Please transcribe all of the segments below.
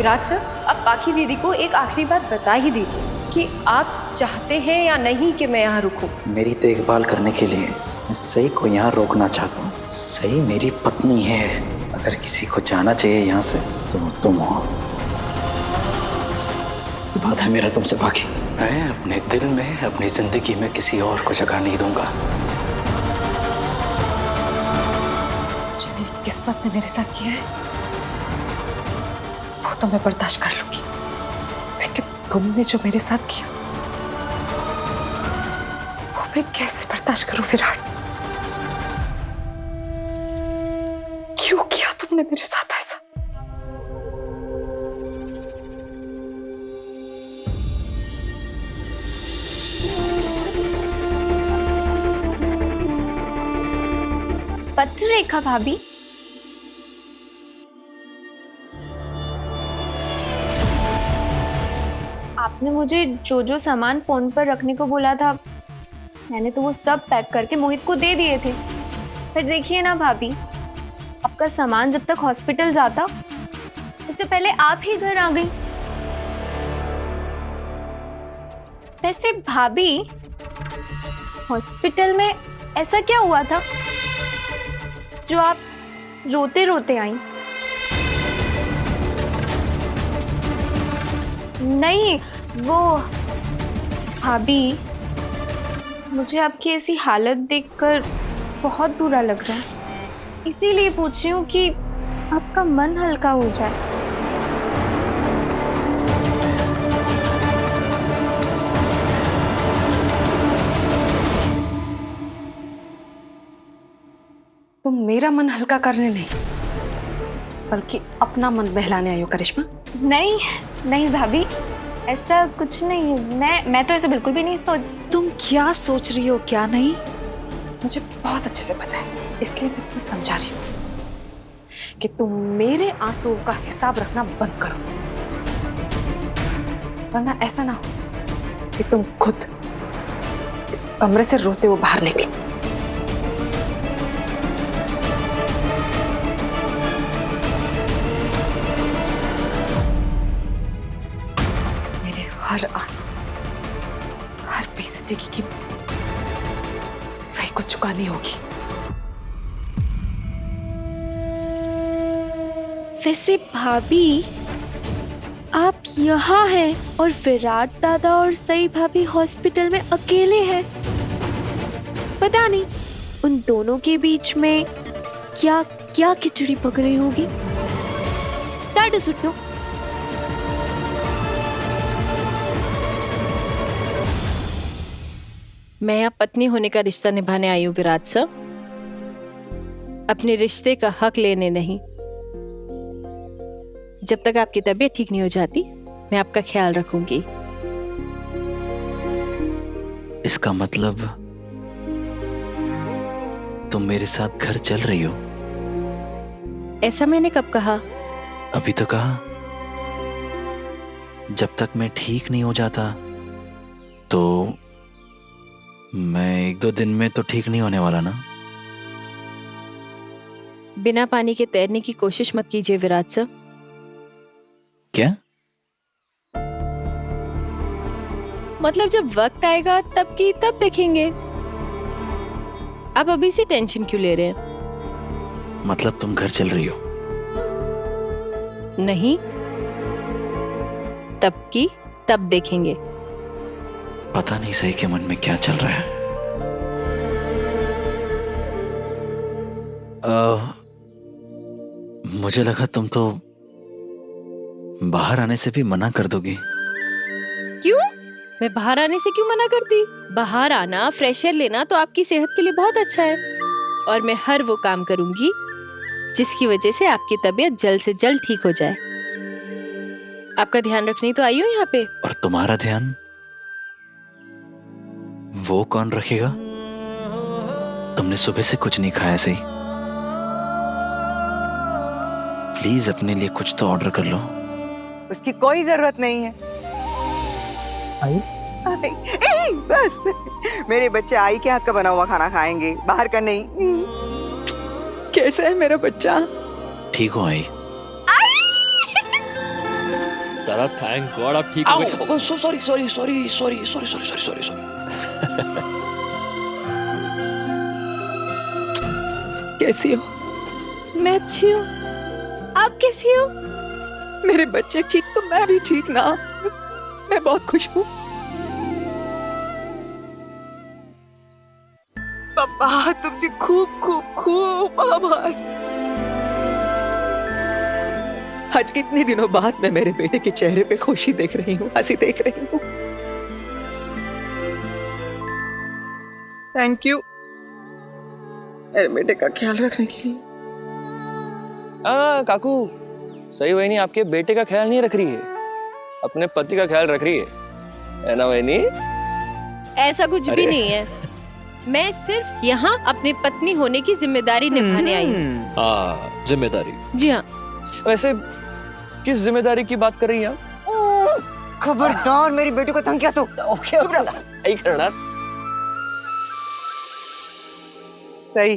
Virat sir, अब बाकी दीदी को एक आखिरी बात बता ही दीजिए कि आप चाहते हैं या नहीं कि मैं यहाँ रुकूं। मेरी देखभाल करने के लिए मैं सही को यहाँ रोकना चाहता हूँ। सही मेरी पत्नी है। अगर किसी को जाना चाहिए यहाँ से तो तुम हो। बात है मेरा तुमसे बाकी। मैं अपने दिल में, अपनी जिंदगी में किसी और को जगह नहीं दूंगा। जो मेरी किस्मत ने मेरे साथ किया है वो तो मैं बर्दाश्त कर लूंगी, लेकिन तुमने जो मेरे साथ किया वो मैं कैसे बर्दाश्त करूं विराट? क्यों किया तुमने मेरे साथ ऐसा? पत्र रेखा भाभी, आपने मुझे जो जो सामान फोन पर रखने को बोला था मैंने तो वो सब पैक करके मोहित को दे दिए थे। फिर देखिए ना भाभी, आपका सामान जब तक हॉस्पिटल जाता उससे पहले आप ही घर आ गई। वैसे भाभी, हॉस्पिटल में ऐसा क्या हुआ था जो आप रोते रोते आई? नहीं, वो भाभी, मुझे आपकी ऐसी हालत देखकर बहुत बुरा लग रहा है, इसीलिए पूछ रही हूँ कि आपका मन हल्का हो जाए। तुम मेरा मन हल्का करने नहीं बल्कि अपना मन बहलाने आई हो करिश्मा। नहीं नहीं भाभी, ऐसा कुछ नहीं है। मैं तो ऐसे बिल्कुल भी नहीं सोच। तुम क्या सोच रही हो क्या नहीं? मुझे बहुत अच्छे से पता है, इसलिए मैं तुम्हें समझा रही हूँ कि तुम मेरे आंसुओं का हिसाब रखना बंद करो, वरना ऐसा ना हो कि तुम खुद इस कमरे से रोते हुए बाहर निकलो। हर आंसू, हर बेइज्जती की कीमत सही को चुकानी होगी। वैसे भाभी, आप यहाँ हैं और विराट दादा और सई भाभी हॉस्पिटल में अकेले हैं। पता नहीं उन दोनों के बीच में क्या क्या खिचड़ी पक रही होगी। That is it. नो, मैं यहाँ पत्नी होने का रिश्ता निभाने आई हूँ विराट सर, अपने रिश्ते का हक लेने नहीं। जब तक आपकी तबीयत ठीक नहीं हो जाती मैं आपका ख्याल रखूंगी। इसका मतलब तुम मेरे साथ घर चल रही हो? ऐसा मैंने कब कहा? अभी तो कहा। जब तक मैं ठीक नहीं हो जाता तो मैं 1-2 दिन में तो ठीक नहीं होने वाला ना। बिना पानी के तैरने की कोशिश मत कीजिए विराट सर। क्या? मतलब जब वक्त आएगा तब की तब देखेंगे। आप अभी से टेंशन क्यों ले रहे हैं? मतलब तुम घर चल रही हो? नहीं, तब की तब देखेंगे। पता नहीं सही के मन में क्या चल रहा है। मुझे लगा तुम तो बाहर आने से भी मना कर दोगी। क्यों? मैं बाहर आने से क्यों मना करती? बाहर आना, फ्रेश एयर लेना तो आपकी सेहत के लिए बहुत अच्छा है और मैं हर वो काम करूंगी जिसकी वजह से आपकी तबीयत जल्द से जल्द ठीक हो जाए। आपका ध्यान रखने तो आई हूँ यहाँ पे। और तुम्हारा ध्यान वो कौन रखेगा? तुमने सुबह से कुछ नहीं खाया सही। प्लीज अपने लिए कुछ तो ऑर्डर कर लो। उसकी कोई जरूरत नहीं है। आई? बस मेरे बच्चे आई के हाथ का बना हुआ खाना खाएंगे, बाहर का नहीं। कैसा है मेरा बच्चा? ठीक हो आई? दादा थैंक गॉड आप ठीक हो गए। Sorry sorry sorry sorry sorry sorry sorry sorry sorry. कैसी हो? मैं अच्छी हूँ, आप कैसी हो? मेरे बच्चे ठीक तो मैं भी ठीक ना। मैं बहुत खुश हूँ। पापा तुमसे खूब खूब खूब आभार। आज कितने दिनों बाद मैं मेरे बेटे के चेहरे पे खुशी देख रही हूँ, हंसी देख रही हूँ। थैंक यू मेरे बेटे का ख्याल रखने के लिए। काकू सही वहीनी आपके बेटे का ख्याल नहीं रख रही है, अपने पति का ख्याल रख रही है ना वहीनी? ऐसा कुछ भी नहीं है, मैं सिर्फ यहाँ अपनी पत्नी होने की जिम्मेदारी निभाने आई हूँ। हाँ जिम्मेदारी। जी हाँ। वैसे किस जिम्मेदारी की बात कर रही हैं आप? खबरदार मेरी बेटी को तंग किया तो ओके आई करना। सही,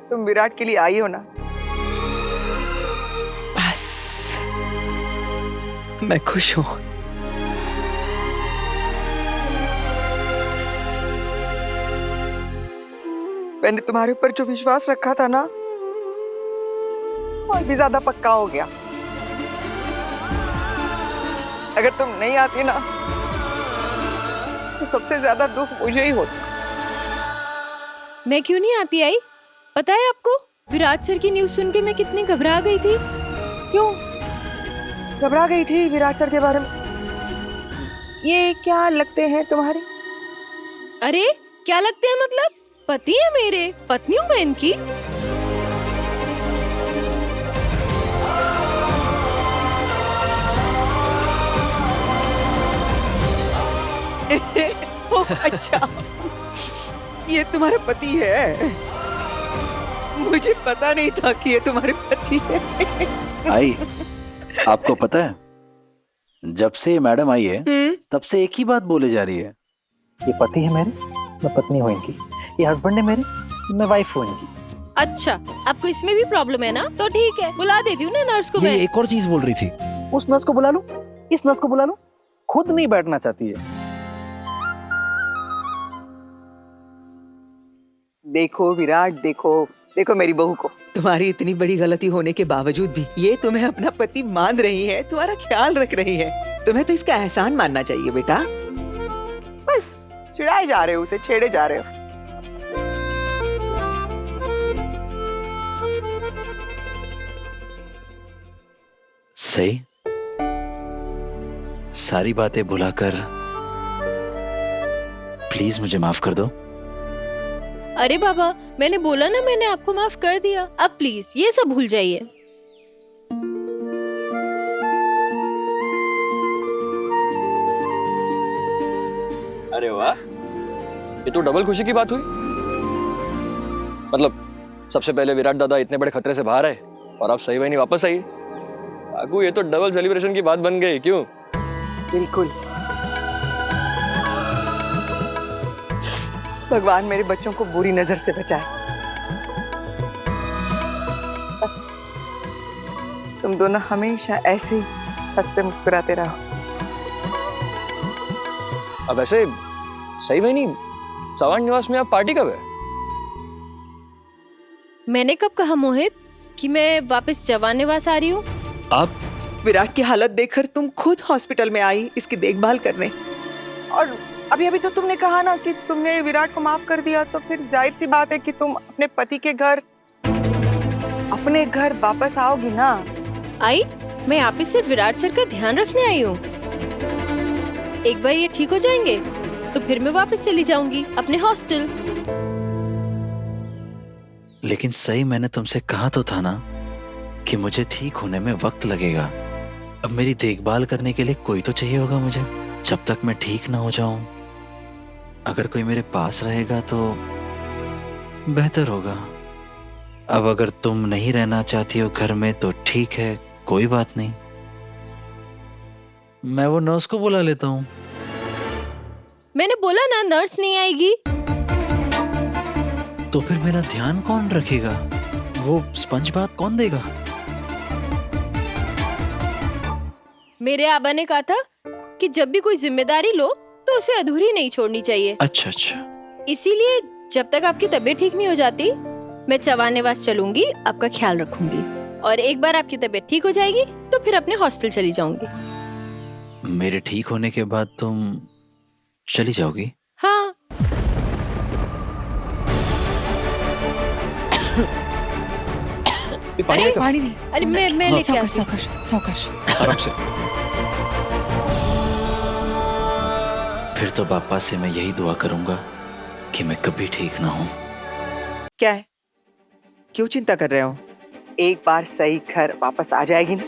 तुम विराट के लिए आई हो ना? बस मैं खुश हूँ। मैंने तुम्हारे ऊपर जो विश्वास रखा था ना, और भी ज्यादा पक्का हो गया। अगर तुम नहीं आती ना तो सबसे ज्यादा दुख मुझे ही होता। मैं क्यों नहीं आती आई? पता है आपको, विराट सर की न्यूज़ सुन के मैं कितनी घबरा गई थी। क्यों घबरा गई थी विराट सर के बारे में? ये क्या लगते हैं तुम्हारे? अरे क्या लगते हैं मतलब? पति है मेरे, पत्नी हूँ मैं इनकी। अच्छा ये तुम्हारा पति है? मुझे पता नहीं था कि ये तुम्हारे पति है। आई आपको पता है, जब से ये मैडम आई है तब से एक ही बात बोले जा रही है, ये पति है मेरे, मैं पत्नी हूँ इनकी। ये हस्बैंड है मेरे, मैं वाइफ हूँ इनकी। अच्छा आपको इसमें भी प्रॉब्लम है ना? तो ठीक है, बुला देती हूँ ना नर्स को। मैं एक और चीज बोल रही थी, उस नर्स को बुला लूं, इस नर्स को बुला लूं, खुद नहीं बैठना चाहती है। देखो विराट, देखो देखो मेरी बहू को। तुम्हारी इतनी बड़ी गलती होने के बावजूद भी ये तुम्हें अपना पति मान रही है, तुम्हारा ख्याल रख रही है। तुम्हें तो इसका एहसान मानना चाहिए बेटा। बस चिढ़ाए जा रहे हो, उसे छेड़े जा रहे हो। सही, सारी बातें भुलाकर प्लीज मुझे माफ कर दो। अरे बाबा, मैंने बोला ना, मैंने आपको माफ कर दिया। अब प्लीज ये सब भूल जाइए। अरे वाह, ये तो डबल खुशी की बात हुई। मतलब सबसे पहले विराट दादा इतने बड़े खतरे से बाहर आए और आप सही वहीनी वापस आई। काकू ये तो डबल सेलिब्रेशन की बात बन गई, क्यों? बिल्कुल। भगवान मेरे बच्चों को बुरी नजर से बचाए। बस तुम दोनों हमेशा ऐसे ही हंसते मुस्कुराते रहो। अब ऐसे सही वहीनी, चव्हाण निवास में आप पार्टी कब है? मैंने कब कहा मोहित कि मैं वापस चव्हाण निवास आ रही हूँ? आप विराट की हालत देखकर तुम खुद हॉस्पिटल में आई इसकी देखभाल करने, और अभी अभी तो तुमने कहा ना कि तुमने विराट को माफ कर दिया, तो फिर जाहिर सी बात है कि तुम अपने पति के घर, अपने घर वापस आओगी ना। आई, मैं यहाँ पे सिर्फ विराट सर का ध्यान रखने आई हूँ। एक बार ये ठीक हो जाएंगे तो फिर मैं वापस चली जाऊंगी अपने हॉस्टल। लेकिन सही, मैंने तुमसे कहा तो था ना कि मुझे ठीक होने में वक्त लगेगा। अब मेरी देखभाल करने के लिए कोई तो चाहिए होगा मुझे, जब तक मैं ठीक ना हो जाऊं। अगर कोई मेरे पास रहेगा तो बेहतर होगा। अब अगर तुम नहीं रहना चाहती हो घर में तो ठीक है, कोई बात नहीं, मैं वो नर्स को बुला लेता हूँ। मैंने बोला ना नर्स नहीं आएगी। तो फिर मेरा ध्यान कौन रखेगा? वो स्पंज बाथ कौन देगा? मेरे आबा ने कहा था कि जब भी कोई जिम्मेदारी लो तो उसे अधूरी नहीं छोड़नी चाहिए। अच्छा अच्छा। इसीलिए जब तक आपकी तबीयत ठीक नहीं हो जाती मैं चवानेवास चलूंगी, आपका ख्याल रखूंगी, और एक बार आपकी तबीयत ठीक हो जाएगी तो फिर अपने हॉस्टल चली जाऊंगी। मेरे ठीक होने के बाद तुम चली जाओगी? हाँ। पानी पानी दी। अरे मैं लेके आती हूँ। सावकाश सावकाश। आराम से। फिर तो पापा से मैं यही दुआ करूंगा कि मैं कभी ठीक ना हूं। क्या है, क्यों चिंता कर रहे हो? एक बार सही घर वापस आ जाएगी ना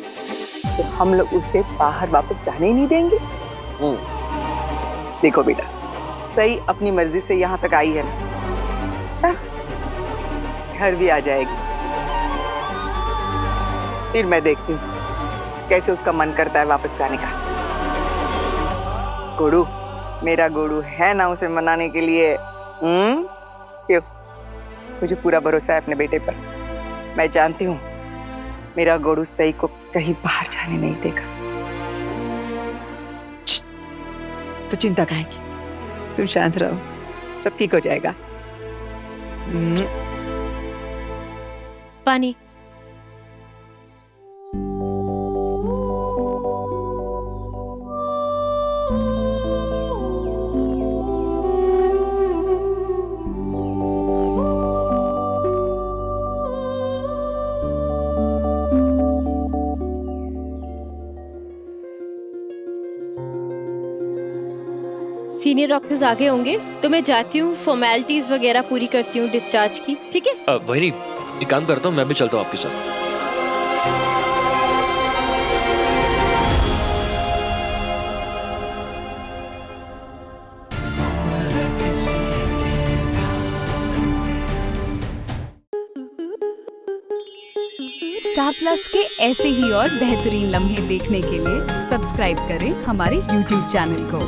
तो हम लोग उसे बाहर वापस जाने ही नहीं देंगे। देखो बेटा, सही अपनी मर्जी से यहाँ तक आई है ना, बस घर भी आ जाएगी। फिर मैं देखती हूँ कैसे उसका मन करता है वापस जाने का। गोड़ू, मेरा गोड़ू है ना उसे मनाने के लिए। क्यों? मुझे पूरा भरोसा है अपने बेटे पर। मैं जानती हूँ मेरा गोड़ू सही को कहीं बाहर जाने नहीं देगा। तो चिंता काहे की? तुम शांत रहो, सब ठीक हो जाएगा। पानी। सीनियर डॉक्टर्स आगे होंगे तो मैं जाती हूँ, फॉर्मेलिटीज वगैरह पूरी करती हूँ डिस्चार्ज की, ठीक है? वही नहीं, एक काम करता हूँ, मैं भी चलता हूँ आपके साथ। स्टार प्लस के ऐसे ही और बेहतरीन लम्हे देखने के लिए सब्सक्राइब करें हमारे YouTube चैनल को।